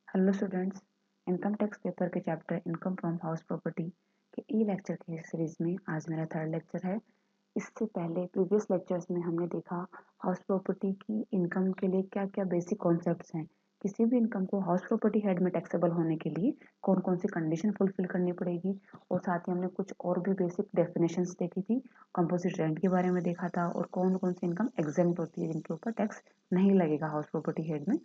Hello students, income tax paper के chapter income from house property के e lecture की series में आज मेरा थर्ड लेक्चर है। इससे पहले प्रीवियस लेक्चर्स में हमने देखा हाउस प्रॉपर्टी की इनकम के लिए क्या क्या बेसिक कॉन्सेप्ट्स हैं। किसी भी इनकम को हाउस प्रॉपर्टी हेड में टैक्सेबल होने के लिए कौन कौन सी कंडीशन फुलफिल करनी पड़ेगी, और साथ ही हमने कुछ और भी बेसिक डेफिनेशंस देखी थी। कंपोजिट रेंट के बारे में देखा था और कौन कौन सी इनकम एग्जेम्प्ट होती है जिनके ऊपर टैक्स नहीं लगेगा हाउस प्रॉपर्टी हेड में,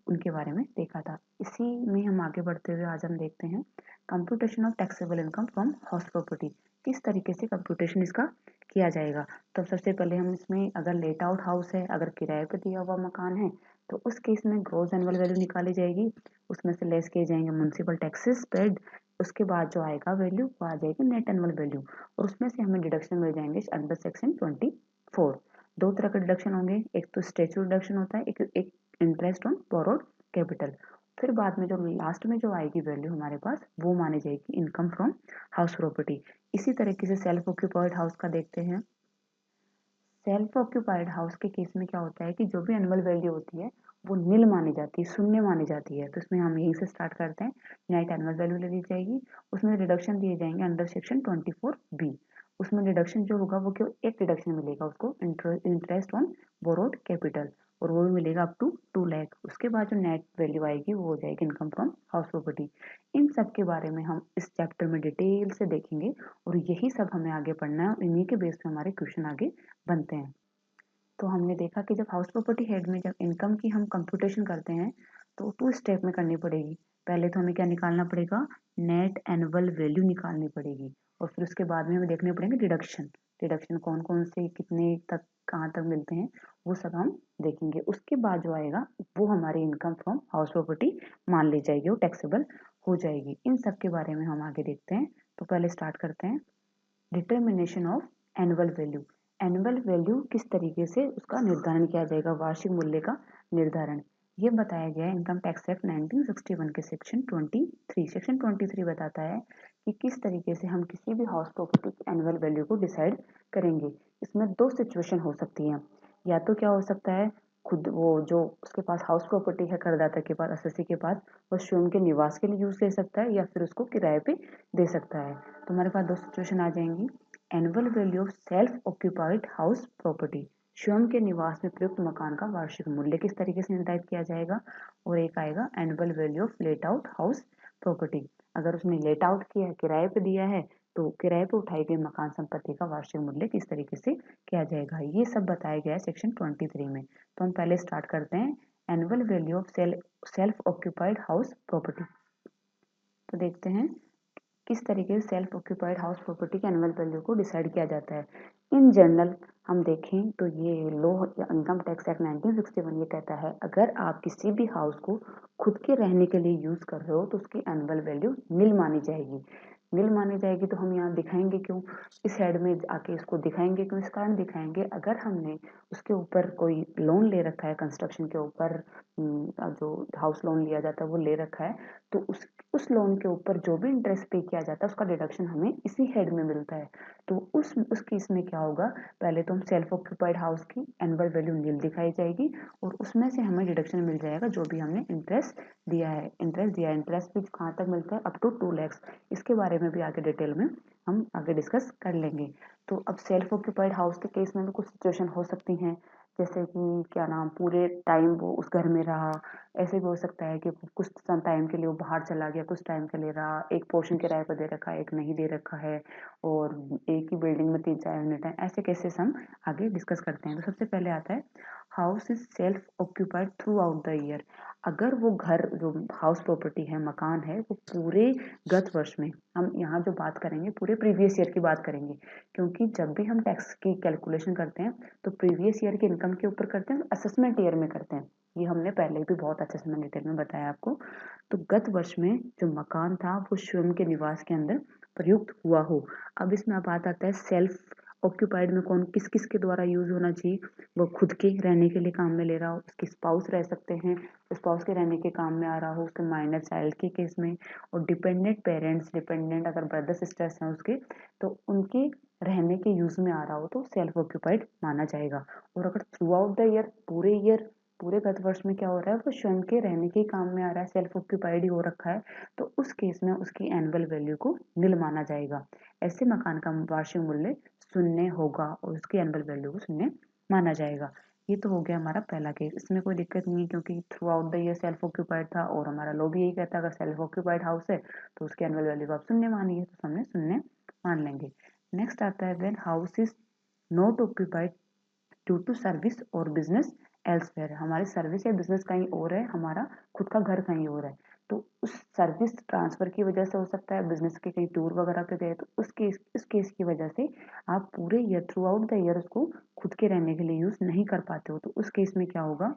उनके बारे में देखा था। इसी में हम आगे बढ़ते हुए आज हम देखते हैं computation of taxable income from house property. किस तरीके से कंप्यूटेशन इसका किया जाएगा। तो सबसे पहले हम इसमें अगर लेट आउट हाउस है, अगर किराए पर दिया हुआ मकान है, तो उस केस में ग्रॉस एनुअल वैल्यू निकाली जाएगी, उसमें से लेस किए जाएंगे म्युनिसिपल टैक्सेस पेड। उसके बाद जो आएगा वैल्यू वो आ जाएगी नेट एनुअल वैल्यू, और उसमें से हमें डिडक्शन मिल जाएंगे अंडर सेक्शन 24। दो तरह के डिडक्शन होंगे, एक तो स्टैच्यूटरी डिडक्शन होता है, एक इंटरेस्ट ऑन बोरोड कैपिटल। फिर बाद में जो लास्ट में जो आएगी वैल्यू हमारे पास वो मानी जाएगी इनकम फ्रॉम हाउस प्रॉपर्टी। इसी तरीके से सेल्फ ऑक्यूपाइड हाउस का देखते हैं। सेल्फ ऑक्यूपाइड हाउस के केस में क्या होता है कि जो भी एनुअल वैल्यू होती है वो नील मानी जाती है, शून्य मानी जाती है। तो इसमें हम यहीं से स्टार्ट करते हैं। नेट एनुअल वैल्यू ले ली जाएगी, उसमें रिडक्शन दिए जाएंगे अंडर सेक्शन 24B। उसमें रिडक्शन जो होगा वो केवल एक रिडक्शन मिलेगा उसको, इंटरेस्ट ऑन बोरोड कैपिटल, और वो भी मिलेगा अप टू 2 लाख। उसके बाद जो नेट वैल्यू आएगी वो हो जाएगी इनकम फ्रॉम हाउस प्रॉपर्टी। इन सब के बारे में हम इस चैप्टर में डिटेल से देखेंगे, और यही सब हमें आगे पढ़ना है, और इन्हीं के बेस पे हमारे क्वेश्चन आगे बनते हैं। तो हमने देखा कि जब हाउस प्रॉपर्टी हेड में जब इनकम की हम कंप्यूटेशन करते हैं तो 2 स्टेप में करनी पड़ेगी। पहले तो हमें क्या निकालना पड़ेगा, नेट एनुअल वैल्यू निकालनी पड़ेगी, और फिर उसके बाद में हमें देखने पड़ेंगे डिडक्शन। डिडक्शन कौन कौन से कितने तक कहाँ तक मिलते हैं वो सब हम देखेंगे। उसके बाद जो आएगा वो हमारी इनकम फ्रॉम हाउस प्रॉपर्टी मान ली जाएगी, वो टैक्सेबल हो जाएगी। इन सब के बारे में हम आगे देखते हैं। तो पहले स्टार्ट करते हैं determination of annual value. Annual value किस तरीके से उसका निर्धारण किया जाएगा, वार्षिक मूल्य का निर्धारण। ये बताया गया है इनकम टैक्स एक्ट 1961 के सेक्शन 23 बताता है कि किस तरीके से हम किसी भी हाउस प्रॉपर्टी की एनुअल वैल्यू को डिसाइड करेंगे। इसमें 2 सिचुएशन हो सकती हैं। या तो क्या हो सकता है, खुद वो जो उसके पास हाउस प्रॉपर्टी है करदाता के पास, एसएससी के पास, वो स्वयं के निवास के लिए यूज ले सकता है या फिर उसको किराए पे दे सकता है। तो हमारे पास 2 सिचुएशन आ जाएंगी। Annual value of self occupied house property, स्वयं के निवास में प्रयुक्त मकान का वार्षिक मूल्य किस तरीके से निर्धारित किया जाएगा। और एक आएगा annual value of let out house property, अगर उसने लेट आउट किया है, किराए पे दिया है, तो किराए पे उठाई गई मकान संपत्ति का वार्षिक मूल्य किस तरीके से किया जाएगा। ये सब बताया गया है सेक्शन 23 में। तो हम पहले स्टार्ट करते हैं annual value of self occupied house property. तो देखते हैं किस तरीके से सेल्फ ऑक्यूपाइड हाउस प्रॉपर्टी के एनुअल वैल्यू को डिसाइड किया जाता है। इन जनरल हम देखें तो ये लो इनकम टैक्स एक्ट 1961 ये कहता है अगर आप किसी भी हाउस को खुद के रहने के लिए यूज कर रहे हो तो उसकी एनुअल वैल्यू नील मानी जाएगी। नील मानी जाएगी तो हम यहाँ दिखाएंगे क्यों, इस हेड में आके इसको दिखाएंगे क्यों, इस कारण दिखाएंगे अगर हमने उसके ऊपर कोई लोन ले रखा है, कंस्ट्रक्शन के ऊपर जो हाउस लोन लिया जाता है वो ले रखा है, तो उस लोन के ऊपर जो भी इंटरेस्ट पे किया जाता है उसका डिडक्शन हमें इसी हेड में मिलता है। तो उस केस में क्या होगा, पहले तो हम सेल्फ ऑक्यूपाइड हाउस की एनुअल वैल्यू नील दिखाई जाएगी, और उसमें से हमें डिडक्शन मिल जाएगा जो भी हमने इंटरेस्ट दिया है। इंटरेस्ट भी कहाँ तक मिलता है, अप टू 2 लाख। इसके बारे में भी आगे डिटेल में हम आगे डिस्कस कर लेंगे। तो अब सेल्फ ऑक्यूपाइड हाउस के केस में भी कुछ सिचुएशन हो सकती हैं, जैसे कि क्या नाम पूरे टाइम वो उस घर में रहा। ऐसे भी हो सकता है कि कुछ टाइम के लिए वो बाहर चला गया, कुछ टाइम के लिए रहा, एक पोर्शन किराए पर दे रखा है, एक नहीं दे रखा है, और एक ही बिल्डिंग में 3-4 यूनिट है। ऐसे केसेस हम आगे डिस्कस करते हैं। तो सबसे पहले आता है house is self occupied through out the year. अगर वो घर जो हाउस प्रॉपर्टी है, मकान है, वो पूरे गत वर्ष में, हम यहाँ जो बात करेंगे पूरे प्रीवियस ईयर की बात करेंगे, क्योंकि जब भी हम टैक्स की कैलकुलेशन करते हैं तो प्रीवियस ईयर की इनकम के ऊपर करते हैं, असेसमेंट ईयर में करते हैं। ये हमने पहले भी बहुत अच्छे से डिटेल में बताया आपको। तो गत वर्ष में जो मकान था वो स्वयं के निवास के अंदर प्रयुक्त हुआ हो। अब इसमें बात आता है सेल्फ ऑक्यूपाइड में कौन किस किस के द्वारा यूज होना चाहिए। वो खुद के रहने के लिए काम में ले रहा हो, उसके स्पाउस रह सकते हैं, स्पाउस के रहने के काम में आ रहा हो, उसके माइनर चाइल्ड के केस में, और डिपेंडेंट पेरेंट्स, डिपेंडेंट अगर ब्रदर सिस्टर्स हैं उसके, तो उनके रहने के यूज में आ रहा हो तो सेल्फ ऑक्यूपाइड माना जाएगा। और अगर थ्रू आउट द ईयर, पूरे गत वर्ष में क्या हो रहा है, वो स्वयं के रहने के काम में आ रहा है, सेल्फ ऑक्यूपाइड ही हो रखा है, तो उस केस में उसकी एनुअल वैल्यू को नील माना जाएगा। ऐसे मकान का वार्षिक मूल्य शून्य होगा और उसकी एनुअल वैल्यू को शून्य माना जाएगा। ये तो हो गया हमारा पहला केस। इसमें कोई दिक्कत नहीं है क्योंकि through out the year self occupied था और हमारा लॉ भी यही कहता है अगर सेल्फ ऑक्यूपाइड हाउस है तो उसकी एनुअल वैल्यू को आप शून्य मानिए, तो हमने शून्य मान लेंगे। नेक्स्ट आता है when house is not occupied due to service और बिजनेस एल्सवेयर। हमारी सर्विस या बिजनेस कहीं और है, हमारा खुद का घर कहीं और है, तो उस सर्विस ट्रांसफर की वजह से हो सकता है, बिजनेस के कहीं टूर वगैरह पे गए तो उस केस की वजह से आप पूरे year through out the year उसको खुद के रहने के लिए यूज नहीं कर पाते हो, तो उस केस में क्या होगा,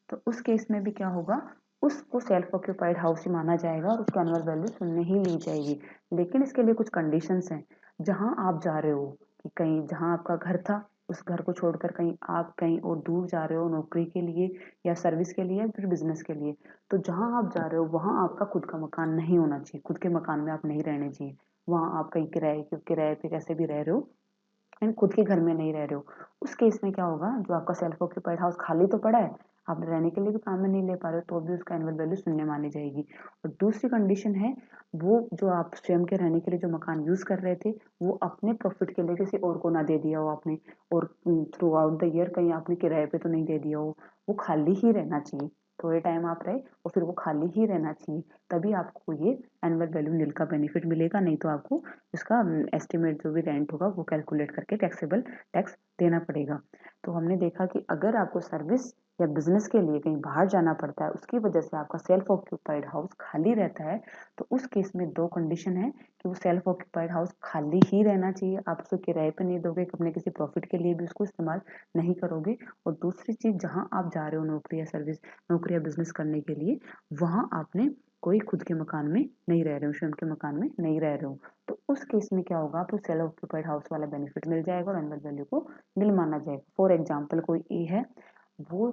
तो उस केस में भी क्या होगा, उसको सेल्फ ऑक्यूपाइड हाउस ही माना जाएगा और उसकी एनुअल वैल्यू शून्य ही ली जाएगी। लेकिन इसके लिए कुछ कंडीशंस हैं। जहां आप जा रहे हो कि कहीं जहां आपका घर था उस घर को छोड़कर कहीं आप कहीं और दूर जा रहे हो नौकरी के लिए या सर्विस के लिए फिर बिजनेस के लिए, तो जहां आप जा रहे हो वहां आपका खुद का मकान नहीं होना चाहिए, खुद के मकान में आप नहीं रहने चाहिए। वहां आप कहीं किराए पे कैसे भी रह रहे हो एंड खुद के घर में नहीं रह रहे हो, उस केस में क्या होगा, जो आपका सेल्फ ऑक्यूपाइड हाउस खाली तो पड़ा है, आप रहने के लिए भी काम में नहीं ले पा रहे हो, तो भी उसका एनुअल वैल्यू शून्य मानी जाएगी। और दूसरी कंडीशन है, वो जो आप स्वयं के रहने के लिए जो मकान यूज कर रहे थे वो अपने प्रॉफिट के लिए किसी और को ना दे दिया हो आपने, और थ्रू आउट द ईयर कहीं आपने किराए पे तो नहीं दे दिया हो, वो खाली ही रहना चाहिए। थोड़े टाइम आप रहे और फिर वो खाली ही रहना चाहिए, तभी आपको ये एनुअल वैल्यू नील का बेनिफिट मिलेगा, नहीं तो आपको इसका एस्टिमेट जो भी रेंट होगा वो कैलकुलेट करके टैक्सेबल टैक्स देना पड़ेगा। तो हमने देखा कि अगर आपको सर्विस या बिजनेस के लिए कहीं बाहर जाना पड़ता है, उसकी वजह से आपका सेल्फ ऑक्यूपाइड हाउस खाली रहता है, तो उस केस में दो कंडीशन है कि वो सेल्फ ऑक्यूपाइड हाउस खाली ही रहना चाहिए, आप उसको किराए पे नहीं दोगे, अपने किसी प्रॉफिट के लिए भी उसको इस्तेमाल नहीं करोगे। और दूसरी चीज, जहाँ आप जा रहे हो नौकरी या सर्विस, नौकरी या बिजनेस करने के लिए, वहां आपने कोई खुद के मकान में नहीं रह रहे हो, स्वयं के मकान में नहीं रह रहे हो, तो उस केस में क्या होगा, आपको सेल्फ ऑक्यूपाइड हाउस वाला बेनिफिट मिल जाएगा और एनुअल वैल्यू को नील माना जाएगा। फॉर एग्जाम्पल कोई ए है, वो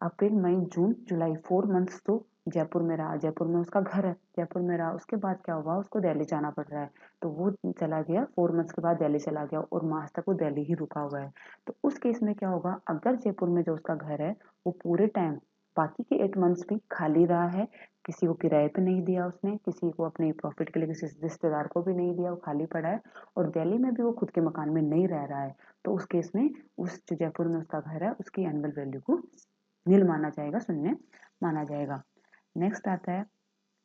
अप्रैल मई जून जुलाई 4 मंथ्स तो जयपुर में रहा, जयपुर में उसका घर है, जयपुर में रहा, उसके बाद क्या हुआ, उसको दिल्ली जाना पड़ रहा है, तो वो चला गया 4 मंथ्स के बाद दिल्ली चला गया और मार्च तक वो दिल्ली ही रुका हुआ है। तो उस केस में क्या होगा, अगर जयपुर में जो उसका घर है वो पूरे टाइम बाकी के 8 मंथ्स भी खाली रहा है, किसी को किराए पे नहीं दिया उसने, किसी को अपने प्रॉफिट के लिए किसी रिश्तेदार को भी नहीं दिया, वो खाली पड़ा है, और दिल्ली में भी वो खुद के मकान में नहीं रह रहा है, तो उस केस में उस जो जयपुर में उसका घर है उसकी एनुअल वैल्यू को नील माना जाएगा, शून्य माना जाएगा। नेक्स्ट आता है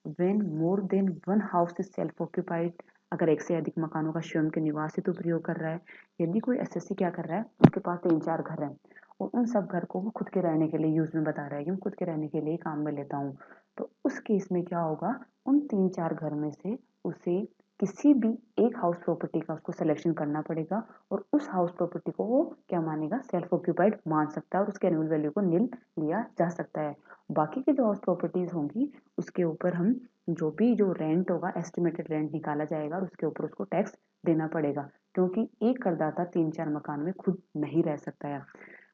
when more than one house is self occupied. अगर एक से अधिक मकानों का स्वयं के निवास हेतु प्रयोग कर रहा है, यदि कोई एसएससी क्या कर रहा है, उसके पास 3-4 घर हैं और उन सब घर को वो खुद के रहने के लिए यूज में बता रहा है कि मैं खुद के रहने के लिए काम में लेता हूँ, तो उस केस में क्या होगा, उन 3-4 घर में से उसे किसी भी एक हाउस प्रॉपर्टी का उसको सिलेक्शन करना पड़ेगा और उस हाउस प्रॉपर्टी को वो क्या मानेगा, सेल्फ ऑक्यूपाइड मान सकता है और उसके एनुअल वैल्यू को नील लिया जा सकता है। बाकी की जो हाउस प्रॉपर्टीज होंगी उसके ऊपर हम जो भी जो रेंट होगा एस्टिमेटेड रेंट निकाला जाएगा और उसके ऊपर उसको टैक्स देना पड़ेगा, क्योंकि एक करदाता 3-4 मकान में खुद नहीं रह सकता है।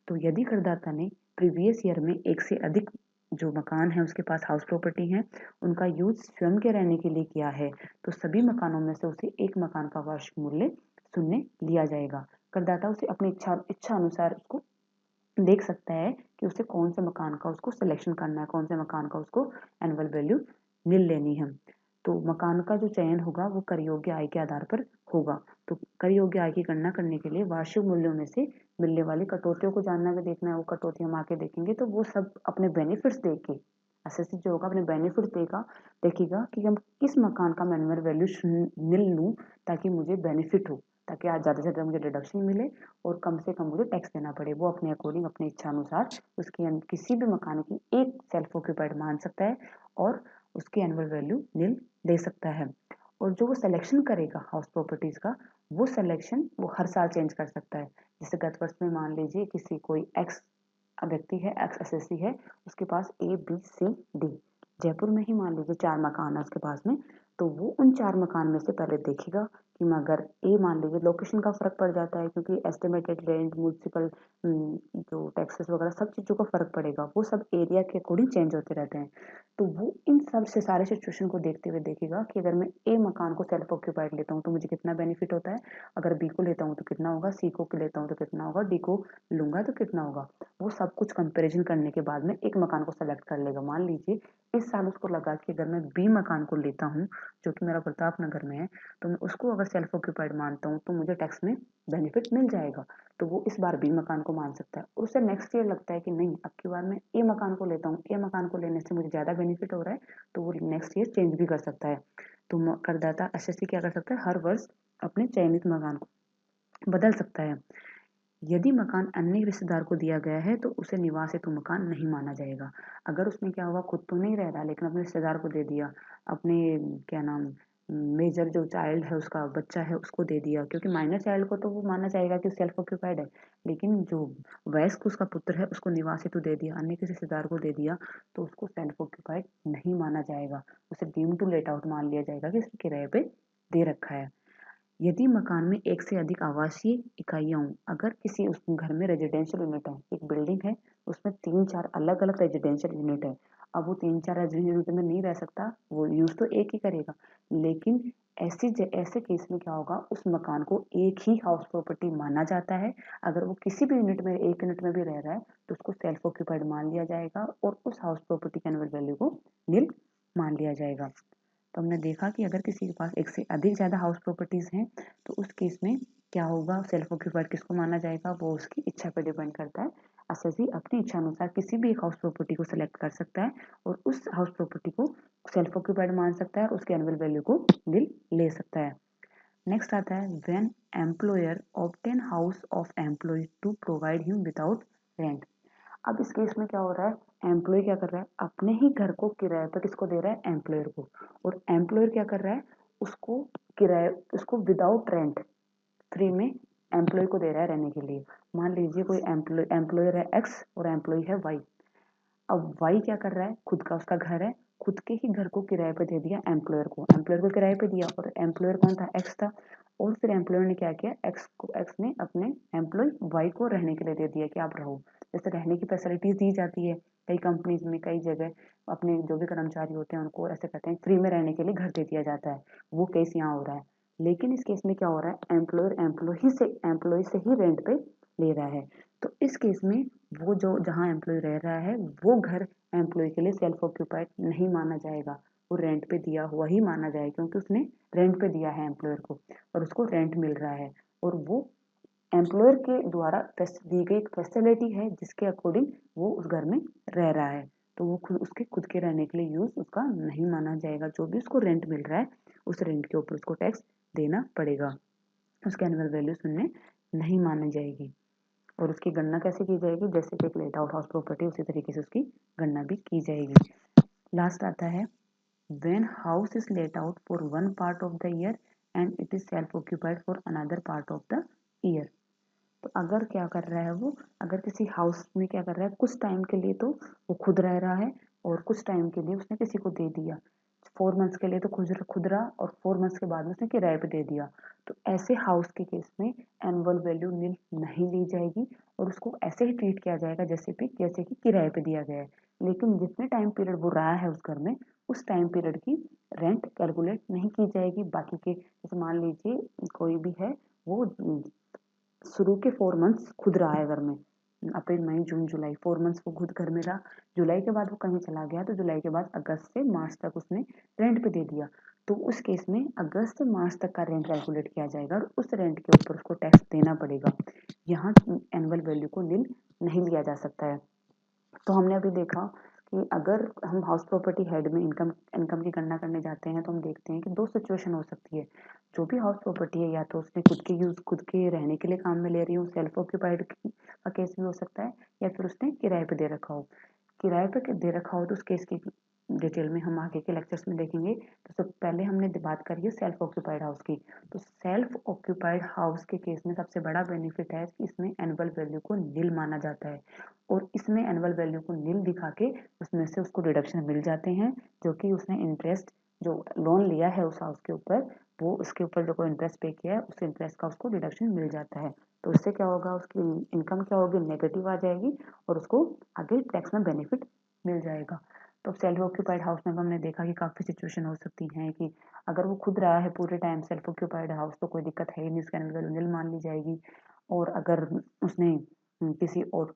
तो यदि करदाता ने प्रीवियस ईयर में एक से अधिक जो मकान है उसके पास हाउस प्रॉपर्टी है उनका यूज स्वयं के रहने के लिए किया है, तो सभी मकानों में से उसे एक मकान का वार्षिक मूल्य शून्य लिया जाएगा। करदाता उसे अपनी इच्छा अनुसार उसको देख सकता है कि उसे कौन से मकान का उसको सिलेक्शन करना है, कौन से मकान का उसको एनुअल वैल्यू नील लेनी है। तो मकान का जो चयन होगा वो कर योग्य आय के आधार पर होगा। तो कर योग्य आय की गणना करने के लिए वार्षिक मूल्यों में से मिलने वाली कटौतियों को जानना है, देखना है, वो कटौती हम आके देखेंगे, तो वो सब अपने बेनिफिट्स देख के एसएससी जो होगा अपने बेनिफिट्स देखेगा कि हम किस मकान का मैं एनुअल वैल्यू नील लूँ ताकि मुझे बेनिफिट हो, ताकि आज ज़्यादा से ज़्यादा मुझे डिडक्शन मिले और कम से कम मुझे टैक्स देना पड़े। वो अपने अकॉर्डिंग अपनी इच्छा अनुसार उसकी किसी भी मकान की एक सेल्फ ऑक्यूपाइड मान सकता है और उसकी एनुअल वैल्यू नील ले सकता है। और जो वो सिलेक्शन करेगा हाउस प्रॉपर्टीज का, वो सिलेक्शन वो हर साल चेंज कर सकता है। जैसे गत वर्ष में मान लीजिए किसी कोई एक्स व्यक्ति है, एक्स एसएससी है, उसके पास A B C D Jaipur में ही मान लीजिए 4 मकान है उसके पास में, तो वो उन 4 मकान में से पहले देखेगा कि अगर ए मान लीजिए लोकेशन का फर्क पड़ जाता है क्योंकि एस्टिमेटेड रेंट म्यूनसिपल जो टैक्सेस वगैरह सब चीज़ों का फर्क पड़ेगा, वो सब एरिया के अकॉर्डिंग चेंज होते रहते हैं, तो वो इन सब सबसे सारे सिचुएशन को देखते हुए देखेगा कि अगर मैं ए मकान को सेल्फ ऑक्यूपाइड लेता हूँ तो मुझे कितना बेनिफिट होता है, अगर बी को लेता हूँ तो कितना होगा, सी को लेता हूँ तो कितना होगा, डी को लूंगा तो कितना होगा। वो सब कुछ कंपेरिजन करने के बाद में एक मकान को सेलेक्ट कर लेगा। मान लीजिए इस साल उसको लगा कि अगर मैं बी मकान को लेता हूँ जो कि मेरा प्रताप नगर में है, तो मैं उसको अगर सेल्फ ऑक्यूपाइड मानता हूँ तो मुझे टैक्स में बेनिफिट मिल जाएगा। तो वो इस बार बी मकान को मान सकता है। उससे नेक्स्ट ईयर लगता है कि नहीं, अब की बार मैं ए मकान को लेता हूँ, ए मकान को लेने से मुझे ज़्यादा बेनिफिट हो रहा है, तो वो नेक्स्ट ईयर चेंज भी कर सकता है। तो करदाता एसएससी क्या कर सकता है, हर वर्ष अपने चयनित मकान को बदल सकता है। यदि मकान अन्य रिश्तेदार को दिया गया है तो उसे निवास हेतु मकान नहीं माना जाएगा। अगर उसने क्या हुआ, खुद तो नहीं रह रहा लेकिन अपने रिश्तेदार को दे दिया, अपने क्या नाम मेजर जो चाइल्ड है उसका बच्चा है उसको दे दिया, क्योंकि माइनर चाइल्ड को तो वो माना जाएगा कि सेल्फ ऑक्यूपाइड है, लेकिन जो वयस्क उसका पुत्र है उसको निवास हेतु दे दिया, अन्य किसी रिश्तेदार को दे दिया, तो उसको सेल्फ ऑक्यूपाइड नहीं माना जाएगा। उसे डीम टू लेट आउट मान लिया जाएगा कि किराए पे दे रखा है। यदि मकान में एक से अधिक आवासीय इकाइयां हों, अगर किसी उस घर में रेजिडेंशियल यूनिट है, एक बिल्डिंग है उसमें 3-4 अलग अलग रेजिडेंशियल यूनिट है, अब वो 3-4 रेजिडेंशियल यूनिट में नहीं रह सकता, वो यूज तो एक ही करेगा, लेकिन ऐसे केस में क्या होगा, उस मकान को एक ही हाउस प्रॉपर्टी माना जाता है। अगर वो किसी भी यूनिट में, एक यूनिट में भी रह रहा है तो उसको सेल्फ ऑक्यूपाइड मान लिया जाएगा और उस हाउस प्रॉपर्टी के एनुअल वैल्यू को नील मान लिया जाएगा। तो हमने देखा कि अगर किसी के पास एक से अधिक ज़्यादा हाउस प्रॉपर्टीज़ हैं तो उस केस में क्या होगा, सेल्फ ऑक्यूपाइड किसको माना जाएगा, वो उसकी इच्छा पर डिपेंड करता है। एसएससी अपनी इच्छा अनुसार किसी भी एक हाउस प्रॉपर्टी को सेलेक्ट कर सकता है और उस हाउस प्रॉपर्टी को सेल्फ ऑक्यूपाइड मान सकता है और उसके एनुअल वैल्यू को बिल ले सकता है। नेक्स्ट आता है when employer obtain house of employ to provide him without rent. अब इस केस में क्या हो रहा है, एम्प्लॉय क्या कर रहा है, अपने ही घर को किराए पर किसको दे रहा है, एम्प्लॉयर को, और एम्प्लॉयर क्या कर रहा है, उसको किराए, उसको विदाउट रेंट फ्री में एम्प्लॉय को दे रहा है रहने के लिए। मान लीजिए कोई एम्प्लॉयर है एक्स और एम्प्लॉय है वाई। अब वाई क्या कर रहा है, खुद का उसका घर है, खुद के ही घर को किराए पे दे दिया एम्प्लॉयर को किराए पे दिया, और एम्प्लॉयर कौन था, एक्स था। और फिर एम्प्लॉयर ने क्या किया, एक्स ने अपने एम्प्लॉय वाई को रहने के लिए दे दिया कि आप रहो। जैसे रहने की फैसिलिटीज दी जाती है कई कंपनीज में, कई जगह अपने जो भी कर्मचारी होते हैं उनको ऐसे कहते हैं फ्री में रहने के लिए घर दे दिया जाता है, वो केस यहाँ हो रहा है। लेकिन इस केस में क्या हो रहा है, एम्प्लॉयर एम्प्लॉय से ही रेंट पे ले रहा है। तो इस केस में वो जो जहाँ एम्प्लॉय रह रहा है वो घर एम्प्लॉय के लिए सेल्फ ऑक्यूपाइड नहीं माना जाएगा, वो रेंट पे दिया हुआ ही माना जाएगा, क्योंकि उसने रेंट पे दिया है एम्प्लॉयर को और उसको रेंट मिल रहा है, और वो एम्प्लॉयर के द्वारा दी गई एक फैसिलिटी है जिसके अकॉर्डिंग वो उस घर में रह रहा है, तो वो उसके खुद के रहने के लिए यूज उसका नहीं माना जाएगा। जो भी उसको रेंट मिल रहा है उस रेंट के ऊपर उसको टैक्स देना पड़ेगा, उसके एनुअल वैल्यू सुनने नहीं मानी जाएगी। और उसकी गणना कैसे की जाएगी, जैसे कि एक लेट आउट हाउस प्रॉपर्टी उसी तरीके से उसकी गणना भी की जाएगी। लास्ट आता है when house is let out for one part of the year and it is self occupied for another part of the year. तो अगर क्या कर रहा है वो, अगर किसी हाउस में क्या कर रहा है, कुछ टाइम के लिए तो वो खुद रह रहा है और कुछ टाइम के लिए उसने किसी को दे दिया, 4 मंथ्स के लिए तो खुद रहा और 4 मंथ्स के बाद में उसने किराए पे दे दिया। तो ऐसे हाउस के केस में एनुअल वैल्यू नील नहीं ली जाएगी और उसको ऐसे ही ट्रीट किया जाएगा जैसे कि किराए पे दिया गया है। लेकिन जितने टाइम पीरियड वो रहा है उस घर में, उस टाइम पीरियड की रेंट कैलकुलेट नहीं की जाएगी। बाकी के जैसे मान लीजिए कोई भी है, वो शुरू के 4 मंथ्स खुद रहा है घर में, अप्रैल मई जून जुलाई 4 मंथ्स वो खुद घर में रहा, जुलाई के बाद वो कहीं चला गया तो जुलाई के बाद अगस्त से मार्च तक उसने रेंट पे दे दिया, तो उस केस में अगस्त से मार्च तक का रेंट कैलकुलेट किया जाएगा और उस रेंट के ऊपर उसको टैक्स देना पड़ेगा। यहाँ एनुअल वैल्यू को नील नहीं लिया जा सकता है। तो हमने अभी देखा कि अगर हम हाउस प्रॉपर्टी हेड में इनकम इनकम की गणना करने जाते हैं तो हम देखते हैं कि दो सिचुएशन हो सकती है। जो भी हाउस प्रॉपर्टी है, या तो उसने खुद के रहने के लिए काम में ले रही हो, सेल्फ ऑक्यूपाइड का केस भी हो सकता है, या फिर उसने किराए पे दे रखा हो। किराए पे दे रखा हो तो उस केस की डिटेल में हम आगे के लेक्चर्स में देखेंगे। तो सबसे पहले हमने बात करी है सेल्फ ऑक्यूपाइड हाउस की। तो सेल्फ ऑक्यूपाइड हाउस के केस में सबसे बड़ा बेनिफिट है कि इसमें एनुअल वैल्यू को नील माना जाता है और इसमें एनुअल वैल्यू को नील दिखा के उसमें से उसको डिडक्शन मिल जाते हैं, जो कि उसने इंटरेस्ट जो लोन लिया है उस हाउस के ऊपर, वो उसके ऊपर जो कोई इंटरेस्ट पे किया है उस इंटरेस्ट का उसको डिडक्शन मिल जाता है। तो उससे क्या होगा, उसकी इनकम क्या होगी, नेगेटिव आ जाएगी और उसको आगे टैक्स में बेनिफिट मिल जाएगा। तो सेल्फ ऑक्यूपाइड हाउस में हमने देखा कि काफ़ी सिचुएशन हो सकती हैं कि अगर वो खुद रहा है पूरे टाइम सेल्फ ऑक्यूपाइड हाउस तो कोई दिक्कत है ही नहीं, उसकी रेंट वैल्यू नील मान ली जाएगी। और अगर उसने किसी और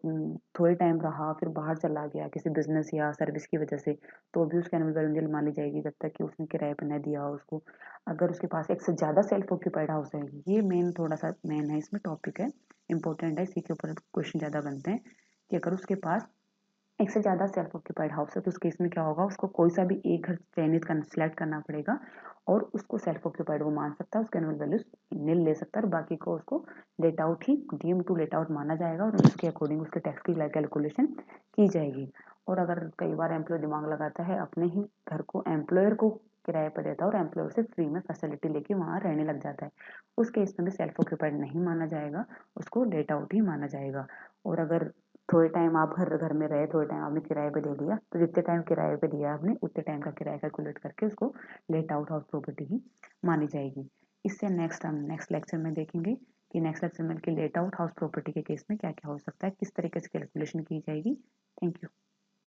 थोड़े टाइम रहा फिर बाहर चला गया किसी बिजनेस या सर्विस की वजह से, तो भी उसकी एनुअल वैल्यू नील मान ली जाएगी जब तक कि उसने किराए पर न दिया हो उसको। अगर उसके पास एक से ज़्यादा सेल्फ ऑक्यूपाइड हाउस है, ये मेन थोड़ा सा मेन है, इसमें टॉपिक है, इंपॉर्टेंट है, इसी के ऊपर क्वेश्चन ज़्यादा बनते हैं कि अगर उसके पास एक से ज़्यादा सेल्फ ऑक्यूपाइड हाउस है तो उस केस में क्या होगा, उसको कोई सा भी एक घर चयनित करना सेलेक्ट करना पड़ेगा और उसको सेल्फ ऑक्यूपाइड वो मान सकता है, उसके एनुअल वैल्यू नील ले सकता है और बाकी को उसको let out he deem to let out माना जाएगा और उसके अकॉर्डिंग उसके टैक्स की कैलकुलेशन की जाएगी। और अगर कई बार एम्प्लॉय दिमाग लगाता है अपने ही घर को एम्प्लॉयर को किराए पर देता है और एम्प्लॉयर से फ्री में फैसिलिटी लेके वहाँ रहने लग जाता है, उस केस में भी सेल्फ ऑक्यूपाइड नहीं माना जाएगा, उसको लेट आउट ही माना जाएगा। और अगर थोड़े टाइम आप घर में रहे, थोड़े टाइम आपने किराए पे दे दिया, तो जितने टाइम किराए पे दिया आपने उतने टाइम का किराया कैलकुलेट करके उसको लेट आउट हाउस प्रॉपर्टी ही मानी जाएगी। इससे नेक्स्ट हम नेक्स्ट लेक्चर में देखेंगे कि नेक्स्ट लेक्चर में कि लेट आउट हाउस प्रॉपर्टी के केस में क्या क्या हो सकता है, किस तरीके से कैलकुलेशन की जाएगी। Thank you.